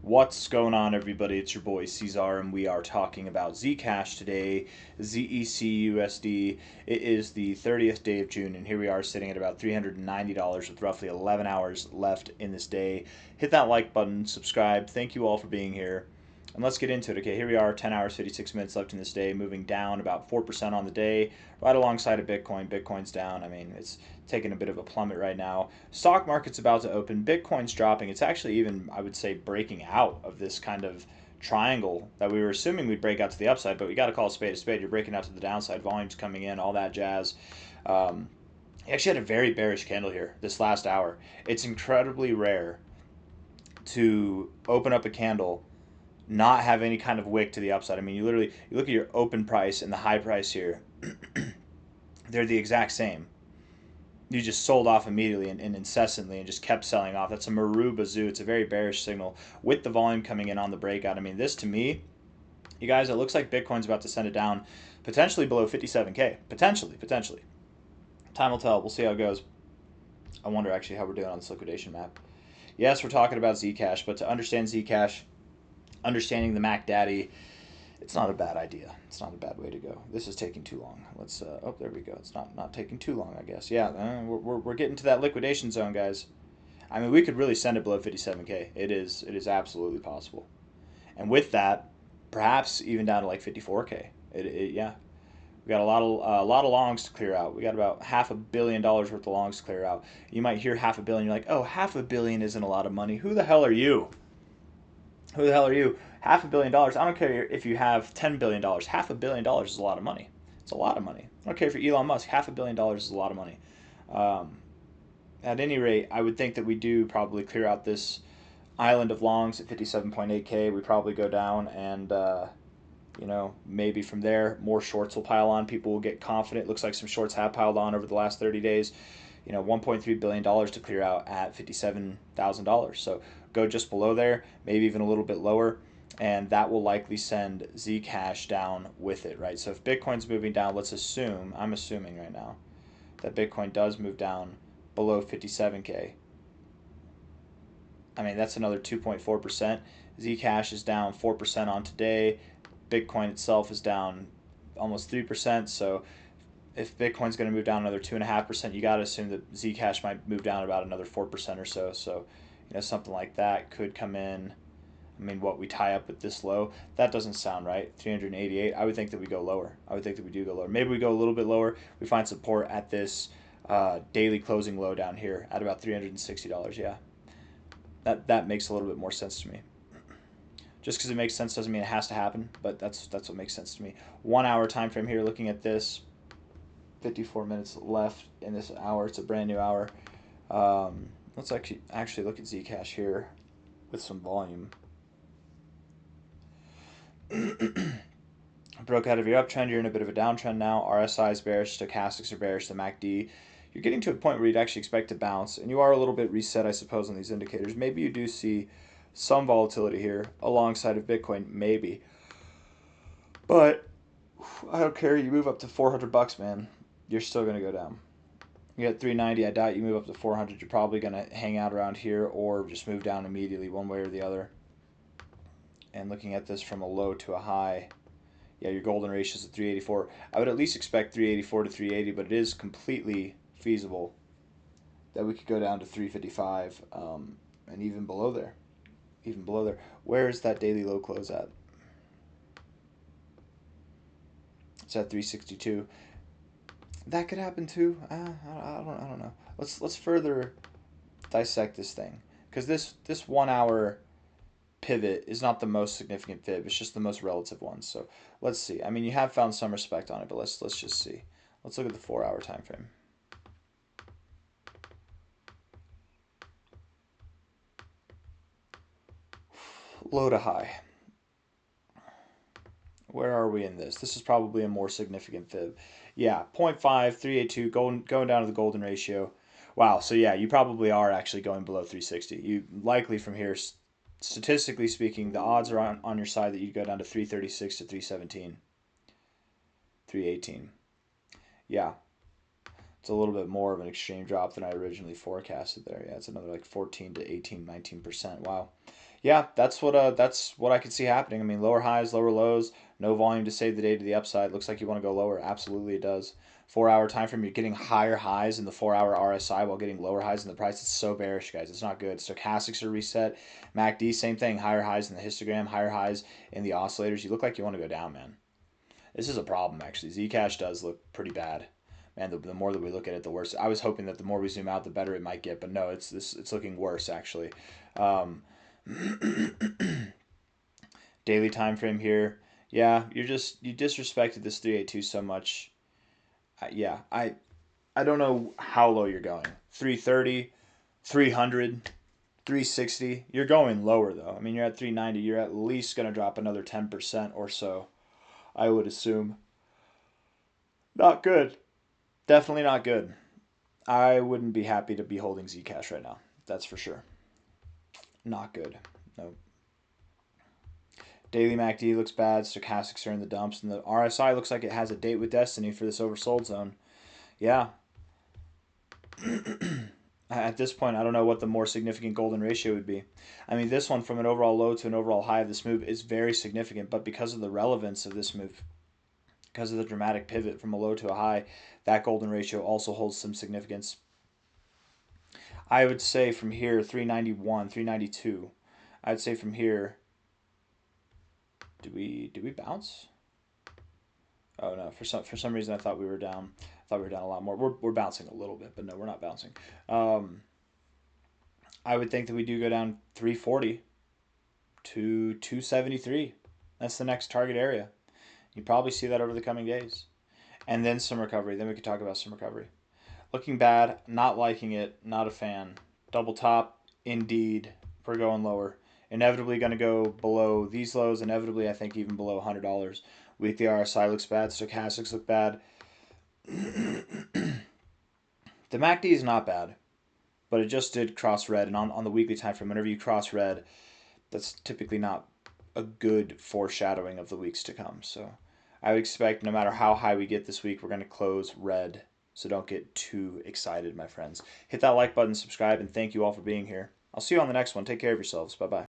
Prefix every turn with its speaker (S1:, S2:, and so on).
S1: What's going on, everybody? It's your boy C-Zar, and we are talking about Zcash today, ZEC It is the 30th day of June, and here we are sitting at about $390 with roughly 11 hours left in this day. Hit that like button, subscribe. Thank you all for being here. And let's get into it. Okay, here we are, 10 hours, 56 minutes left in this day, moving down about 4% on the day, right alongside of Bitcoin. Bitcoin's down. I mean, it's taking a bit of a plummet right now. Stock market's about to open. Bitcoin's dropping. It's actually even, I would say, breaking out of this kind of triangle that we were assuming we'd break out to the upside, but we got to call a spade a spade. You're breaking out to the downside. Volume's coming in, all that jazz. He actually had a very bearish candle here this last hour. It's incredibly rare to open up a candle not have any kind of wick to the upside. I mean, you look at your open price and the high price here. They're the exact same. You just sold off immediately and incessantly and just kept selling off. That's a Maruba Zoo. It's a very bearish signal with the volume coming in on the breakout. I mean, this to me, you guys, it looks like Bitcoin's about to send it down potentially below 57K. Potentially. Time will tell. We'll see how it goes. I wonder actually how we're doing on this liquidation map. Yes, we're talking about Zcash, but to understand Zcash, understanding the Mac Daddy, it's not a bad idea. It's not a bad way to go. This is taking too long. Let's, oh, there we go. It's not taking too long, I guess. Yeah, we're getting to that liquidation zone, guys. I mean, we could really send it below 57K. It is absolutely possible. And with that, perhaps even down to like 54K. Yeah. We got a lot of longs to clear out. We got about $500 million worth of longs to clear out. You might hear $500 million. You're like, oh, $500 million isn't a lot of money. Who the hell are you? Who the hell are you? $500 million. I don't care if you have $10 billion. $500 million is a lot of money. It's a lot of money. I don't care if you're Elon Musk. $500 million is a lot of money. At any rate, I would think that we do probably clear out this island of longs at 57.8K. We probably go down and, maybe from there, more shorts will pile on. People will get confident. Looks like some shorts have piled on over the last 30 days. $1.3 billion to clear out at $57,000. So go just below there, maybe even a little bit lower, and that will likely send Zcash down with it, right? So if Bitcoin's moving down, I'm assuming right now, that Bitcoin does move down below 57K. I mean, that's another 2.4%. Zcash is down 4% on today. Bitcoin itself is down almost 3%, so if Bitcoin's going to move down another 2.5%, you got to assume that Zcash might move down about another 4% or so. So, something like that could come in. I mean, what we tie up with this low, that doesn't sound right. 388. I would think that we go lower. I would think that we do go lower. Maybe we go a little bit lower. We find support at this daily closing low down here at about $360. Yeah, that makes a little bit more sense to me. Just because it makes sense doesn't mean it has to happen, but that's what makes sense to me. 1 hour time frame here, looking at this. 54 minutes left in this hour. It's a brand new hour. Let's actually look at Zcash here with some volume. Broke out of your uptrend. You're in a bit of a downtrend now. RSI is bearish. Stochastics are bearish. The MACD. You're getting to a point where you'd actually expect to bounce, and you are a little bit reset, I suppose, on these indicators. Maybe you do see some volatility here alongside of Bitcoin, maybe. But I don't care. You move up to $400, man. You're still going to go down. You get 390. I doubt you move up to 400. You're probably going to hang out around here or just move down immediately one way or the other. And looking at this from a low to a high, yeah, your golden ratio is at 384. I would at least expect 384 to 380, but it is completely feasible that we could go down to 355 and even below there. Where is that daily low close at? It's at 362. That could happen too. I don't know. Let's further dissect this thing, because this 1 hour pivot is not the most significant fib. It's just the most relative one. So let's see. I mean, you have found some respect on it, but let's just see. Let's look at the 4 hour time frame. Low to high. Where are we in this? This is probably a more significant fib. Yeah, 0.5, 382, going down to the golden ratio. Wow, so yeah, you probably are actually going below 360. You likely from here, statistically speaking, the odds are on your side that you'd go down to 336 to 317, 318. Yeah, it's a little bit more of an extreme drop than I originally forecasted there. Yeah, it's another like 14 to 18, 19%. Wow. Yeah, that's what I could see happening. I mean, lower highs, lower lows, no volume to save the day to the upside. Looks like you want to go lower. Absolutely, it does. 4 hour time frame, you're getting higher highs in the 4 hour RSI while getting lower highs in the price. It's so bearish, guys. It's not good. Stochastics are reset. MACD, same thing. Higher highs in the histogram, higher highs in the oscillators. You look like you want to go down, man. This is a problem, actually. Zcash does look pretty bad. Man, the more that we look at it, the worse. I was hoping that the more we zoom out, the better it might get, but no, it's looking worse, actually. Um, daily time frame here. Yeah, you disrespected this 382 so much. Yeah, I don't know how low you're going. 330, 300, 360. You're going lower though. I mean, you're at 390. You're at least going to drop another 10% or so, I would assume. Not good. Definitely not good. I wouldn't be happy to be holding Zcash right now. That's for sure. Not good. No. Daily MACD looks bad. Stochastics are in the dumps, and the RSI looks like it has a date with destiny for this oversold zone. Yeah. At this point, I don't know what the more significant golden ratio would be. I mean, this one from an overall low to an overall high of this move is very significant, but because of the relevance of this move, because of the dramatic pivot from a low to a high, that golden ratio also holds some significance. I would say from here, 391, 392. I'd say from here, did we bounce? Oh no, for some reason I thought we were down. I thought we were down a lot more. We're bouncing a little bit, but no, we're not bouncing. Um, I would think that we do go down 340 to 273. That's the next target area. You probably see that over the coming days. And then some recovery. Then we could talk about some recovery. Looking bad, not liking it, not a fan. Double top, indeed. We're going lower. Inevitably going to go below these lows. Inevitably, I think even below $100. Weekly RSI looks bad. Stochastics look bad. The MACD is not bad, but it just did cross red. And on the weekly time frame, whenever you cross red, that's typically not a good foreshadowing of the weeks to come. So I would expect no matter how high we get this week, we're going to close red. So don't get too excited, my friends. Hit that like button, subscribe, and thank you all for being here. I'll see you on the next one. Take care of yourselves. Bye-bye.